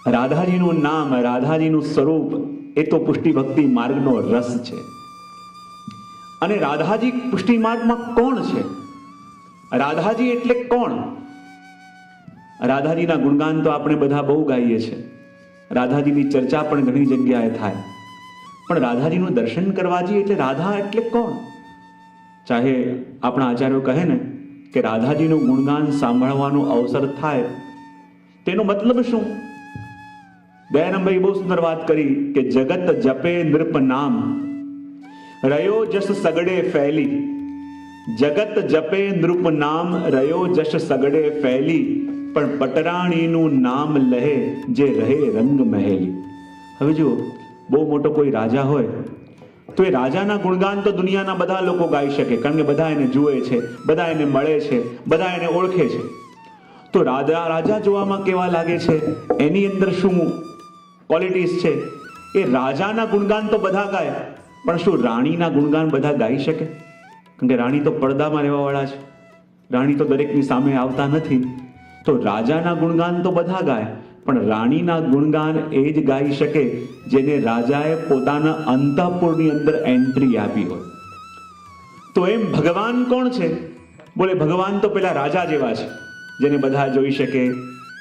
રાધાજીનું નામ, રાધાજીનું સ્વરૂપ એ તો પુષ્ટિ ભક્તિ માર્ગનો રસ છે. અને રાધાજી પુષ્ટિ માર્ગમાં કોણ છે? રાધાજી એટલે કોણ? રાધાજીના ગુણગાન તો આપણે બધા બહુ ગાઈએ છીએ, રાધાજીની ચર્ચા પણ ઘણી જગ્યાએ થાય, પણ રાધાજીનું દર્શન કરવાજી એટલે રાધા એટલે કોણ? ચાહે આપણા આચાર્યો કહે ને કે રાધાજીનું ગુણગાન સાંભળવાનો અવસર થાય, તેનો મતલબ શું? દયાનંદભાઈ બહુ સુંદર વાત કરી કે જગત જપે નૃપ નામ, રયો જસ સગડે ફેલી. જગત જપે નૃપ નામ, રયો જશ સગડે ફેલી, પણ પટરાણીનું નામ લહે જે રહે રંગ મહેલી. હવે જુઓ, બહુ મોટો કોઈ રાજા હોય તો એ રાજાના ગુણગાન તો દુનિયાના બધા લોકો ગાઈ શકે, કારણ કે બધા એને જુએ છે, બધા એને મળે છે, બધા એને ઓળખે છે. તો રાજા જોવામાં કેવા લાગે છે, એની અંદર શું ક્વોલિટીઝ છે, એ રાજાના ગુણગાન તો બધા ગાય, પણ શું રાણીના ગુણગાન બધા ગાઈ શકે? કારણ કે રાણી તો પડદામાં રહેવા વાળા છે, રાણી તો દરેકની સામે આવતા નથી. તો રાજાના ગુણગાન તો બધા ગાય, પણ રાણીના ગુણગાન એ જ ગાઈ શકે જેને રાજાએ પોતાના અંતઃપુરની અંદર એન્ટ્રી આપી હોય. તો એમ ભગવાન કોણ છે? બોલે ભગવાન તો પેલા રાજા જેવા છે, જેને બધા જોઈ શકે,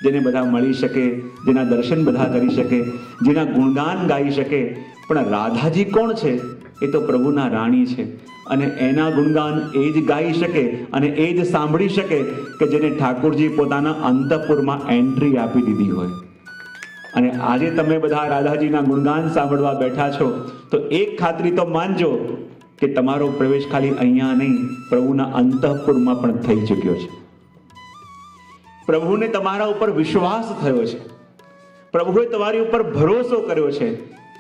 જેને બધા મળી શકે, જેના દર્શન બધા કરી શકે, જેના ગુણગાન ગાઈ શકે. પણ રાધાજી કોણ છે? એ તો પ્રભુના રાણી છે, અને એના ગુણગાન એ જ ગાઈ શકે અને એ જ સાંભળી શકે કે જેને ઠાકોરજી પોતાના અંતઃપુરમાં એન્ટ્રી આપી દીધી હોય. અને આજે તમે બધા રાધાજીના ગુણગાન સાંભળવા બેઠા છો, તો એક ખાતરી તો માનજો કે તમારો પ્રવેશ ખાલી અહીંયા નહીં, પ્રભુના અંતઃપુરમાં પણ થઈ ચૂક્યો છે. પ્રભુને તમારા ઉપર વિશ્વાસ થયો છે, પ્રભુએ તમારી ઉપર ભરોસો કર્યો છે,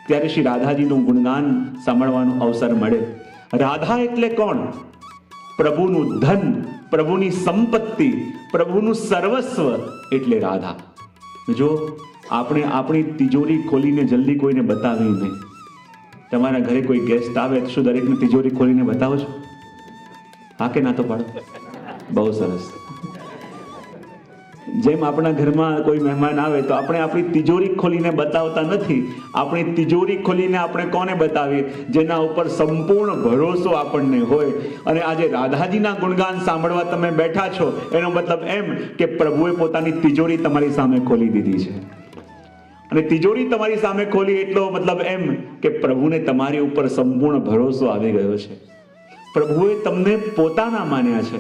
ત્યારે શ્રી રાધાજીનું ગુણગાન સાંભળવાનો અવસર મળે. રાધા એટલે કોણ? પ્રભુનું ધન, પ્રભુની સંપત્તિ, પ્રભુનું સર્વસ્વ એટલે રાધા. જો આપણે આપણી તિજોરી ખોલીને જલ્દી કોઈને બતાવી નહીં. તમારા ઘરે કોઈ ગેસ્ટ આવે તો શું દરેકને તિજોરી ખોલીને બતાવો છો? હા કે ના તો પાડો? બહુ સરસ. જેમ આપણા ઘરમાં કોઈ મહેમાન આવે તો આપણે આપણી તિજોરી ખોલીને બતાવતા નથી. આપણી તિજોરી ખોલીને આપણે કોને બતાવીએ? જેના ઉપર સંપૂર્ણ ભરોસો આપણને હોય. અને આજે રાધાજીના ગુણગાન સાંભળવા તમે બેઠા છો, એનો મતલબ એમ કે પ્રભુએ પોતાની તિજોરી તમારી સામે ખોલી દીધી છે. અને તિજોરી તમારી સામે ખોલી એટલો મતલબ એમ કે પ્રભુને તમારી ઉપર સંપૂર્ણ ભરોસો આવી ગયો છે. પ્રભુએ તમને પોતાના માન્યા છે,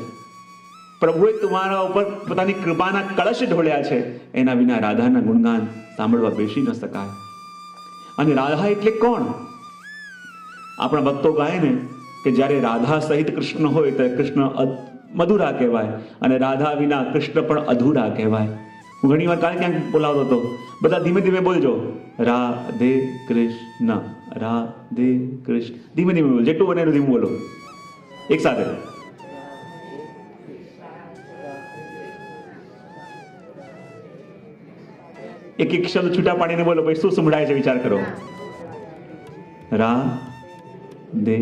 પ્રભુએ તમારા ઉપર પોતાની કૃપાના કળશ ઢોળ્યા છે. એના વિના રાધાના ગુણગાન સાંભળવા બેસી ન શકાય. અને રાધા એટલે કોણ? આપણા ભક્તો કહે ને કે જ્યારે રાધા સહિત કૃષ્ણ હોય ત્યારે કૃષ્ણ મધુરા કહેવાય, અને રાધા વિના કૃષ્ણ પણ અધૂરા કહેવાય. હું ઘણી વાર કાલે ક્યાંક બોલાવતો હતો, બધા ધીમે ધીમે બોલજો, રાધે કૃષ્ણ, રાધે કૃષ્ણ. ધીમે ધીમે બોલો, જેટલું બને એટલું ધીમું બોલો, એક સાથે. એક એક શબ્દ છૂટા પાડીને બોલો, ભાઈ શું સંભળાય છે વિચાર કરો. રાધે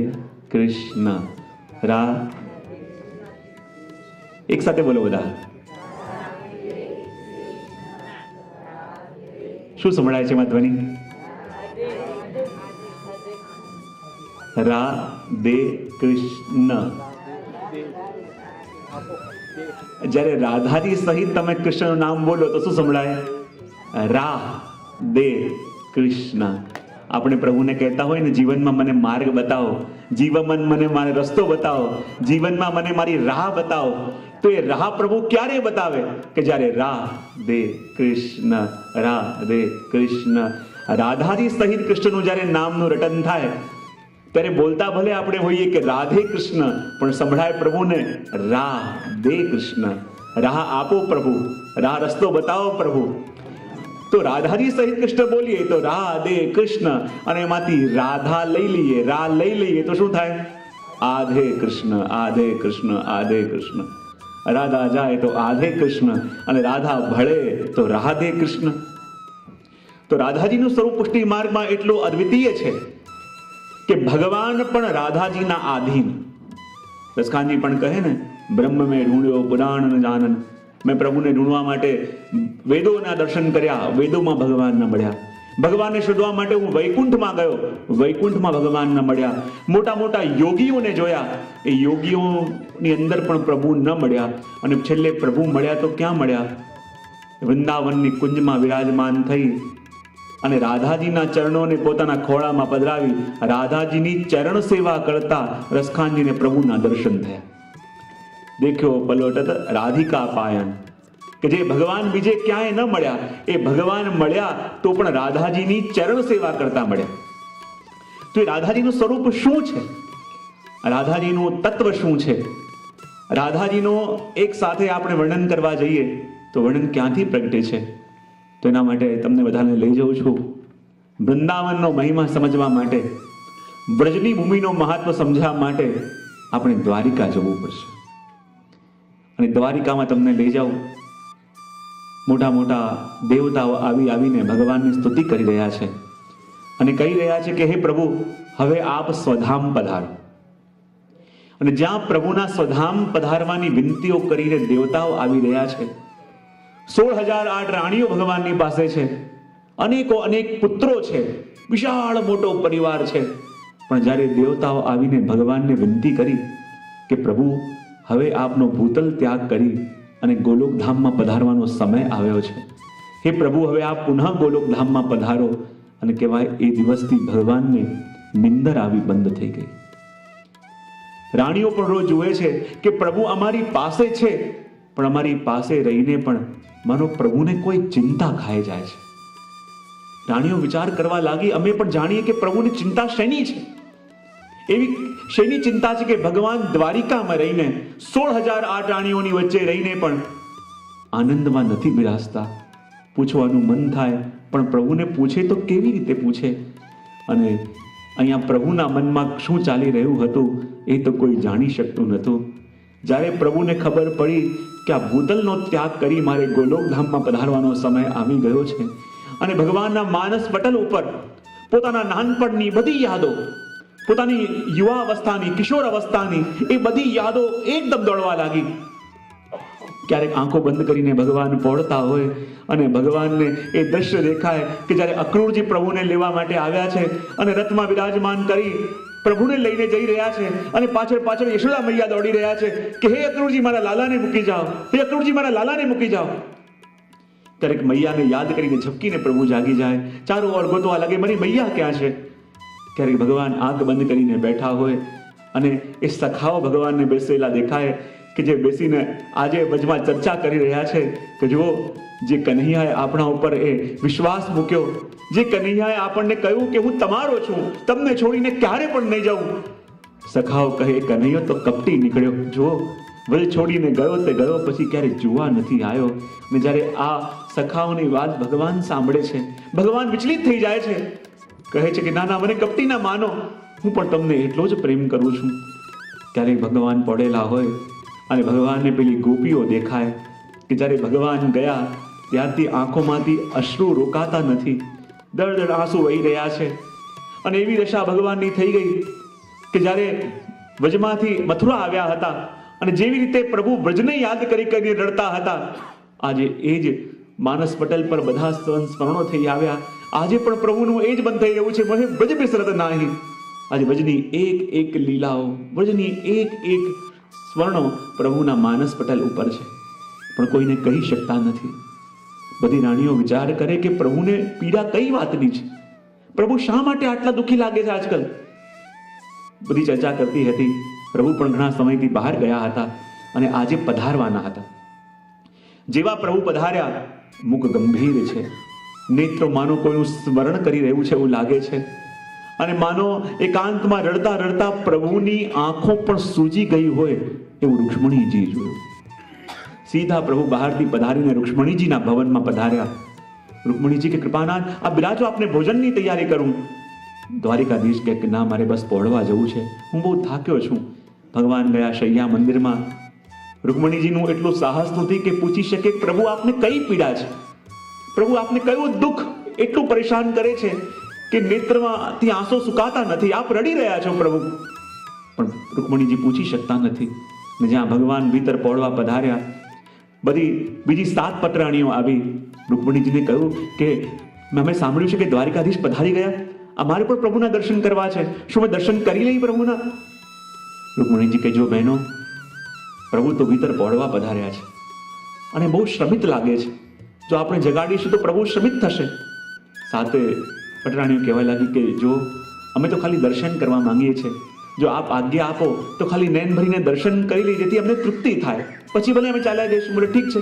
કૃષ્ણ, રા. એક સાથે બોલો બધા. શું સંભળાય છે એમાં ધ્વનિ? રાધે કૃષ્ણ. જ્યારે રાધાજી સહિત તમે કૃષ્ણનું નામ બોલો તો શું સંભળાય? રા દે કૃષ્ણ. આપણે પ્રભુને કહેતા હોય ને, જીવનમાં મને માર્ગ બતાવો, જીવનમાં મને મારો રસ્તો બતાવો, જીવનમાં મને મારી રાહ બતાવો. તો એ રાહ પ્રભુ ક્યારે બતાવે? કે જ્યારે રા દે કૃષ્ણ, રા દે કૃષ્ણ. રાધાજી સહિત કૃષ્ણનું જ્યારે નામનું રટન થાય ત્યારે બોલતા ભલે આપણે હોઈએ કે રાધે કૃષ્ણ, પણ સંભળાય પ્રભુને રા દે કૃષ્ણ. રાહ આપો પ્રભુ, રાહ રસ્તો બતાવો પ્રભુ. તો રાધાજી સહિત કૃષ્ણ બોલીએ તો રાધે કૃષ્ણ, અને એમાંથી રાધા લઈ લઈએ, રા લઈ લઈએ તો શું થાય? આધે કૃષ્ણ, આધે કૃષ્ણ, આધે કૃષ્ણ. રાધા જાય તો આધે કૃષ્ણ, અને રાધા ભળે તો રાધે કૃષ્ણ. તો રાધાજીનું સ્વરૂપ પુષ્ટિ માર્ગમાં એટલું અદ્વિતીય છે કે ભગવાન પણ રાધાજીના આધીન. રસખાનજી પણ કહે ને, બ્રહ્મ મેં ઢૂંઢ્યો પુરાણ ન જાનન, મેં પ્રભુને ઢૂંઢવા માટે વેદોના દર્શન કર્યા, વેદોમાં ભગવાન ન મળ્યા. ભગવાનને શોધવા માટે હું વૈકુંઠમાં ગયો, વૈકુંઠમાં ભગવાન ન મળ્યા. મોટા મોટા યોગીઓને જોયા, એ યોગીઓની અંદર પણ પ્રભુ ન મળ્યા. અને છેલ્લે પ્રભુ મળ્યા તો ક્યાં મળ્યા? વૃંદાવનની કુંજમાં વિરાજમાન થઈ અને રાધાજીના ચરણોને પોતાના ખોળામાં પધરાવી રાધાજીની ચરણ સેવા કરતા રસખાનજીને પ્રભુના દર્શન થયા. દેખ્યો પલોટત રાધિકા પાયન, કે જે ભગવાન બીજે ક્યાંય ન મળ્યા, એ ભગવાન મળ્યા તો પણ રાધાજીની ચરણ સેવા કરતા મળ્યા. તો એ રાધાજીનું સ્વરૂપ શું છે? રાધાજીનું તત્વ શું છે? રાધાજીનો એક સાથે આપણે વર્ણન કરવા જઈએ તો વર્ણન ક્યાંથી પ્રગટે છે? તો એના માટે તમને બધાને લઈ જાઉં છું વૃંદાવનનો મહિમા સમજવા માટે, વ્રજની ભૂમિનો મહત્વ સમજવા માટે આપણે દ્વારિકા જવું પડશે. અને દ્વારિકામાં તમને લઈ જાઉં, મોટા મોટા દેવતાઓ આવીને ભગવાનની સ્તુતિ કરી રહ્યા છે અને કહી રહ્યા છે કે હે પ્રભુ, હવે આપ સ્વધામ પધારો. અને જ્યાં પ્રભુના સ્વધામ પધારવાની વિનંતીઓ કરીને દેવતાઓ આવી રહ્યા છે, 16,008 રાણીઓ ભગવાનની પાસે છે, અનેક પુત્રો છે, વિશાળ મોટો પરિવાર છે. પણ જ્યારે દેવતાઓ આવીને ભગવાનને વિનંતી કરી કે પ્રભુ, હવે આપનો ભૂતલ ત્યાગ કરી અને ગોલોકધામમાં પધારવાનો સમય આવ્યો છે, હે પ્રભુ, હવે આપ પુનઃ ગોલોકધામમાં પધારો. અને કહેવાય એ દિવસથી ભગવાનને નિંદર આવી બંધ થઈ ગઈ. રાણીઓ પણ રોજ જુએ છે કે પ્રભુ અમારી પાસે છે, પણ અમારી પાસે રહીને પણ માનો પ્રભુને કોઈ ચિંતા ખાઈ જાય છે. રાણીઓ વિચાર કરવા લાગી, અમે પણ જાણીએ કે પ્રભુની ચિંતા શેની છે. એવી શેની ચિંતા છે કે ભગવાન દ્વારિકામાં રહીને 16,008 રાણીઓની વચ્ચે રહીને પણ આનંદમાં નથી બિરાજતા. પૂછવાનું મન થાય, પણ પ્રભુને પૂછે તો કેવી રીતે પૂછે? અને અહીંયા પ્રભુના મનમાં શું ચાલી રહ્યું હતું એ તો કોઈ જાણી શકતું નહોતું. જ્યારે પ્રભુને ખબર પડી કે આ ભૂતલનો ત્યાગ કરી મારે ગોલોકધામમાં પધારવાનો સમય આવી ગયો છે અને ભગવાનના માનસ પટલ ઉપર પોતાના નાનપણની બધી યાદો, પોતાની યુવા અવસ્થાની, કિશોર અવસ્થાની એ બધી યાદો એકદમ દોડવા લાગી. ક્યારેક આંખો બંધ કરીને ભગવાન પહોંચતા હોય અને ભગવાનને એ દ્રશ્ય દેખાય કે જ્યારે અક્રૂરજી પ્રભુને લેવા માટે આવ્યા છે અને રથમાં વિરાજમાન કરી પ્રભુને લઈને જઈ રહ્યા છે અને પાછળ પાછળ યશોદા મૈયા દોડી રહ્યા છે કે હે અક્રૂરજી, મારા લાલાને મૂકી જાઓ, હે અક્રૂરજી, મારા લાલાને મૂકી જાઓ. ક્યારેક મૈયાને યાદ કરીને ઝપકીને પ્રભુ જાગી જાય, ચારો ઓર ગોતવા લાગે મારી મૈયા ક્યાં છે. ક્યારેક ભગવાન આંખ બંધ કરીને બેઠા હોય અને એ સખાઓ ભગવાનને બેસેલા દેખાય કે જે બેસીને આજે વચમાં ચર્ચા કરી રહ્યા છે કે જુઓ, જે કન્હૈયાએ આપણા ઉપર એ વિશ્વાસ મૂક્યો, જે કન્હૈયાએ આપણને કહ્યું કે હું તમારો છું, તમને છોડીને ક્યારે પણ નહીં જાઉં. સખાઓ કહે કન્હૈયો તો કપટી નીકળ્યો, જુઓ વ્રજ છોડીને ગયો તે ગયો, પછી ક્યારે જોવા નથી આવ્યો. અને જ્યારે આ સખાઓની વાત ભગવાન સાંભળે છે, ભગવાન વિચલિત થઈ જાય છે, કહે છે કે ના ના, મને કપટી ના માનો, હું પણ તમને એટલો જ પ્રેમ કરું છું. ક્યારેક ભગવાન પડેલા હોય અને ભગવાનને પેલી ગોપીઓ દેખાય કે જ્યારે ભગવાન ગયા ત્યારથી આંખોમાંથી અશ્રુ રોકાતા નથી, દળ આંસુ વહી રહ્યા છે. અને એવી દશા ભગવાનની થઈ ગઈ કે જ્યારે વ્રજમાંથી મથુરા આવ્યા હતા અને જેવી રીતે પ્રભુ વ્રજને યાદ કરી કરીને રડતા હતા, આજે એ જ માનસ પટલ પર બધા સ્મરણો થઈ આવ્યા. આજે પણ પ્રભુનું એ જ બંધ થઈ રહ્યું છે, મને વ્રજ બિસરત નાહી. આજે વ્રજની એક એક લીલાઓ, વ્રજની એક એક સ્મરણો પ્રભુના માનસ પટલ ઉપર છે, પણ કોઈને કહી શકતા નથી. બધી રાણીઓ વિચાર કરે કે પ્રભુને પીડા કઈ વાતની છે, પ્રભુ શા માટે આટલા દુઃખી લાગે છે આજકાલ. બધી ચર્ચા કરતી હતી. પ્રભુ પણ ઘણા સમયથી બહાર ગયા હતા અને આજે પધારવાના હતા. જેવા પ્રભુ પધાર્યા, મુખ ગંભીર છે, નેત્રો માનો કોઈનું સ્મરણ કરી રહ્યું છે એવું લાગે છે. અને માનો એકાંતમાં રડતા રડતા પ્રભુની આંખો પણ સૂજી ગઈ હોય એવું રૂક્ષ્મણીજી જોયું. સીધા પ્રભુ બહારથી પધારીને રૂક્ષ્મણીજીના ભવનમાં પધાર્યા. રૂક્ષ્મણીજી કે કૃપાનાથ, આ બિરાજો, આપને ભોજનની તૈયારી કરું. દ્વારિકાધીશ કે ના, મારે બસ પહોળવા જવું છે, હું બહુ થાક્યો છું. ભગવાન ગયા શૈયા મંદિરમાં. રૂક્ષ્મણીજીનું એટલું સાહસ નથી કે પૂછી શકે પ્રભુ આપને કઈ પીડા છે, પ્રભુ આપને કયું દુઃખ એટલું પરેશાન કરે છે કે નેત્રમાંથી આંસુ સુકાતા નથી, આપ રડી રહ્યા છો પ્રભુ. પણ રૂક્ષ્મણીજી પૂછી શકતા નથી. જ્યાં ભગવાન ભીતર પહોળવા પધાર્યા બધી બીજી 7 પટરાણીઓ આવી રૂકમણીજીને કહ્યું કે અમે સાંભળ્યું છે કે દ્વારિકાધીશ પધારી ગયા, અમારે પણ પ્રભુના દર્શન કરવા છે, શું અમે દર્શન કરી લઈએ પ્રભુના? રૂકમણીજી કે જો બહેનો, પ્રભુ તો ભીતર પહોળવા પધાર્યા છે અને બહુ શ્રમિત લાગે છે, જો આપણે જગાડીશું તો પ્રભુ શ્રમિત થશે. 7 પટરાણીઓ કહેવા લાગી કે જો અમે તો ખાલી દર્શન કરવા માંગીએ છીએ, જો આપ આજ્ઞા આપો તો ખાલી નયન ભરીને દર્શન કરી લઈએ, જેથી અમને તૃપ્તિ થાય, પછી ભલે અમે ચાલ્યા જઈશું. બોલે ઠીક છે.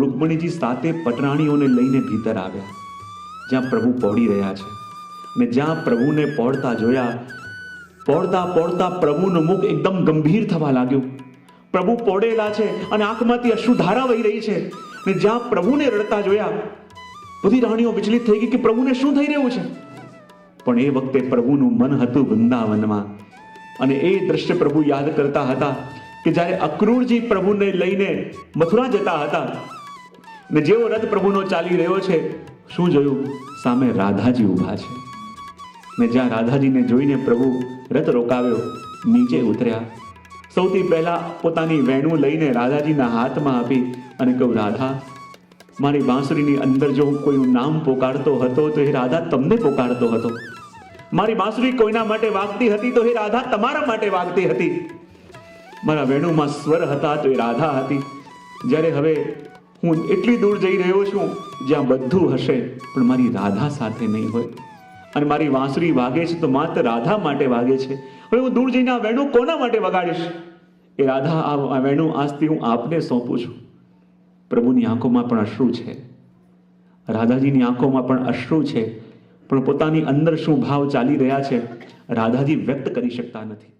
રૂકમણીજી 7 પટરાણીઓને લઈને ભીતર આવ્યા, જ્યાં પ્રભુ પહોળી રહ્યા છે. ને જ્યાં પ્રભુને પહોળતા જોયા, પહોળતા પહોળતા પ્રભુનું મુખ એકદમ ગંભીર થવા લાગ્યું. પ્રભુ પહોળેલા છે અને આંખમાંથી અશ્રુધારા વહી રહી છે. ને જ્યાં પ્રભુને રડતા જોયા, બધી રાણીઓ વિચલિત થઈ ગઈ કે પ્રભુને શું થઈ રહ્યું છે. પણ એ વખતે પ્રભુનું મન હતું વૃંદાવનમાં, અને એ દ્રશ્ય પ્રભુ યાદ કરતા હતા કે જ્યારે અક્રૂરજી પ્રભુને લઈને મથુરા જતા હતા, ને જેવો રથ પ્રભુનો ચાલી રહ્યો છે, શું જોયું? સામે રાધાજી ઊભા છે. ને જ્યાં રાધાજીને જોઈને પ્રભુ રથ રોકાવ્યો, નીચે ઉતર્યા. સૌથી પહેલા પોતાની વેણુ લઈને રાધાજીના હાથમાં આપી અને કહ્યું, રાધા, મારી બાંસુરીની અંદર જો હું કોઈનું નામ પોકારતો હતો તો હે રાધા તમને પોકારતો હતો. મારી બાંસુરી કોઈના માટે વાગતી હતી તો હે રાધા તમારા માટે વાગતી હતી. મારા વેણુમાં સ્વર હતા તો એ રાધા હતી. જ્યારે હવે હું એટલી દૂર જઈ રહ્યો છું જ્યાં બધું હશે પણ મારી રાધા સાથે નહીં હોય, અને મારી વાંસુરી વાગે છે તો માત્ર રાધા માટે વાગે છે. હવે હું દૂર જઈને આ વેણુ કોના માટે વગાડીશ? એ રાધા, આ વેણુ આજથી હું આપને સોંપું છું. પ્રભુની આંખોમાં પણ અશ્રુ છે, રાધાજીની આંખોમાં પણ અશ્રુ છે, પણ પોતાની અંદર શું ભાવ ચાલી રહ્યા છે રાધાજી વ્યક્ત કરી શકતા નથી.